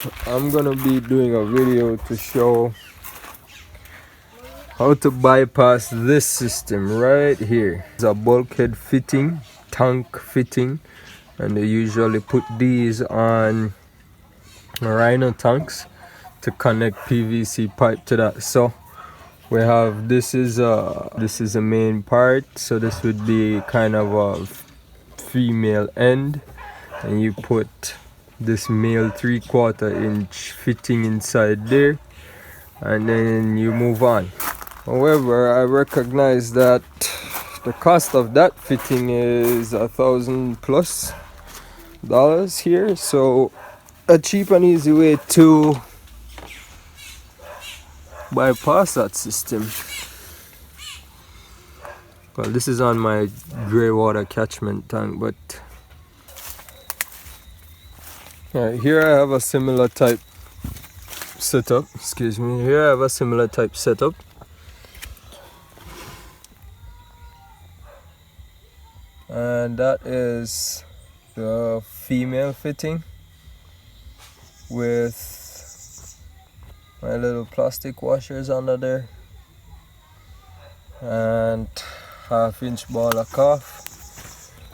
I'm gonna be doing a video to show how to bypass this system right here. It's a bulkhead fitting, tank fitting, and they usually put these on rhino tanks to connect PVC pipe to that. So we have this is a main part, so this would be kind of a female end, and you put this male 3/4 inch fitting inside there, and then you move on. However, I recognize that the cost of that fitting is $1,000+ here, so a cheap and easy way to bypass that system. Well, this is on my gray water catchment tank, but here I have a similar type setup. Excuse me. Here I have a similar type setup. And that is the female fitting with my little plastic washers under there and 1/2 inch ball of cuff.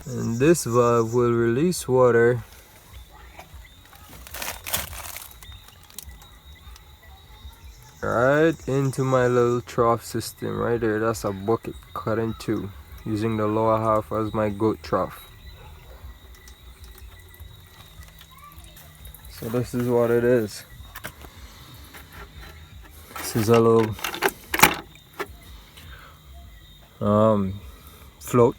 And this valve will release water right into my little trough system right there. That's a bucket cut in two, using the lower half as my goat trough. So this is what it is. This is a little float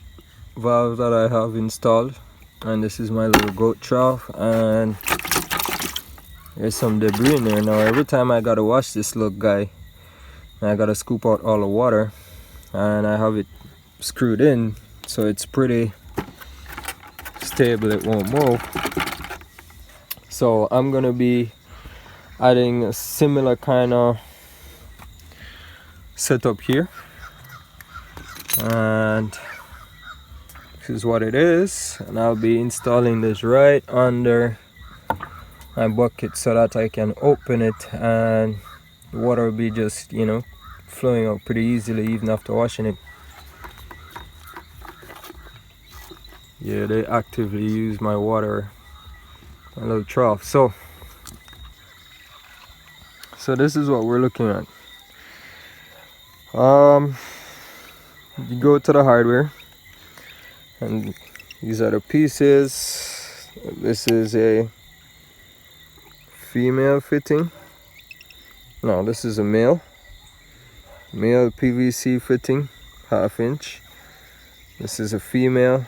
valve that I have installed, and this is my little goat trough, and there's some debris in there. Now every time I gotta wash this little guy, I gotta scoop out all the water, and I have it screwed in so it's pretty stable, it won't move. So I'm gonna be adding a similar kind of setup here, and this is what it is, and I'll be installing this right under my bucket so that I can open it and the water will be just, you know, flowing out pretty easily even after washing it. Yeah, they actively use my water, my little trough. So this is what we're looking at. You go to the hardware, and these are the pieces. This is a female fitting. No, this is a male PVC fitting, 1/2 inch. This is a female,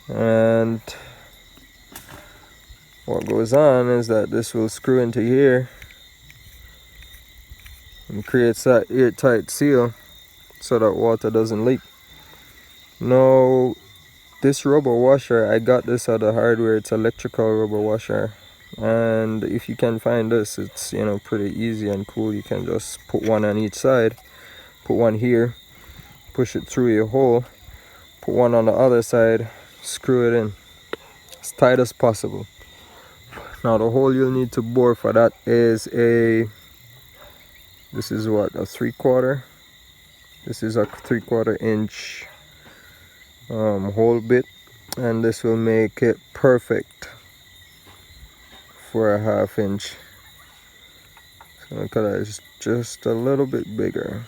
and what goes on is that this will screw into here and creates that airtight seal so that water doesn't leak. Now this rubber washer, I got this at the hardware. It's electrical rubber washer, and if you can find this, it's, you know, pretty easy and cool. You can just put one on each side, put one here, push it through your hole, put one on the other side, screw it in as tight as possible. Now the hole you'll need to bore for that is this is what, a 3/4. This is a 3/4 inch hole bit, and this will make it perfect for a 1/2 inch. So look at that, it's just a little bit bigger. I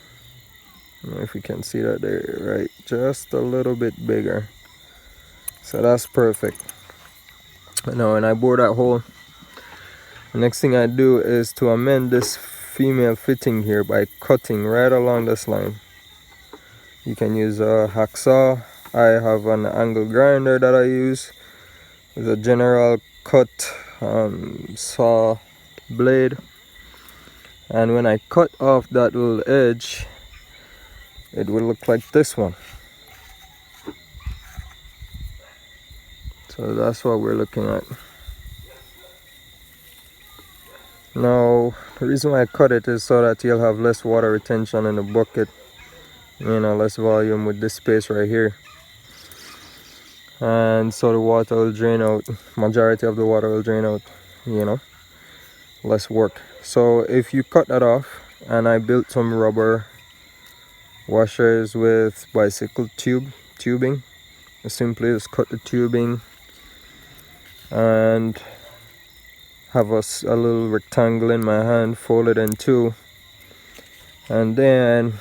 don't know if you can see that there, right? Just a little bit bigger. So that's perfect. Now when I bore that hole, the next thing I do is to amend this female fitting here by cutting right along this line. You can use a hacksaw. I have an angle grinder that I use with a general cut saw blade, and when I cut off that little edge, it will look like this one. So that's what we're looking at. Now the reason why I cut it is so that you'll have less water retention in the bucket, you know, less volume with this space right here, and so the water will drain out, majority of the water will drain out you know, less work. So if you cut that off, and I built some rubber washers with bicycle tubing, I simply just cut the tubing and have a little rectangle in my hand, fold it in two, and then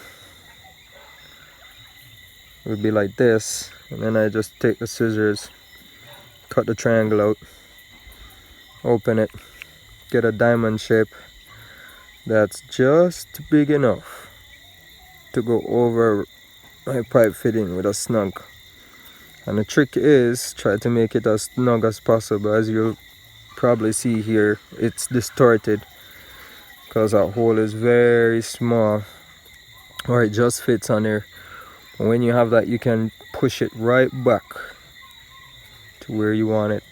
it would be like this, and then I just take the scissors, cut the triangle out, open it, get a diamond shape that's just big enough to go over my pipe fitting with a snug. And the trick is try to make it as snug as possible. As you'll probably see here, it's distorted because that hole is very small, or it just fits on there. And when you have that, you can push it right back to where you want it.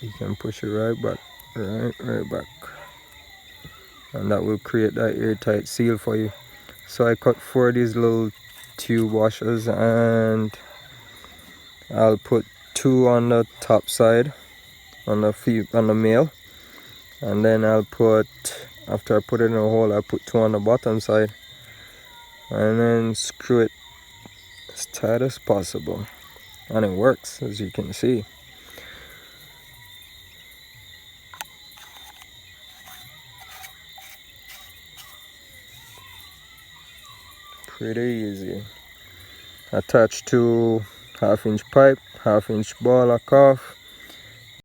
You can push it right back, right back, and that will create that airtight seal for you. So I cut 4 of these little tube washers, and I'll put 2 on the top side on the male, and then I'll put, after I put it in a hole, I'll put 2 on the bottom side, and then screw it as tight as possible, and it works, as you can see. Pretty easy. Attach to 1/2 inch pipe, 1/2 inch ball or cuff,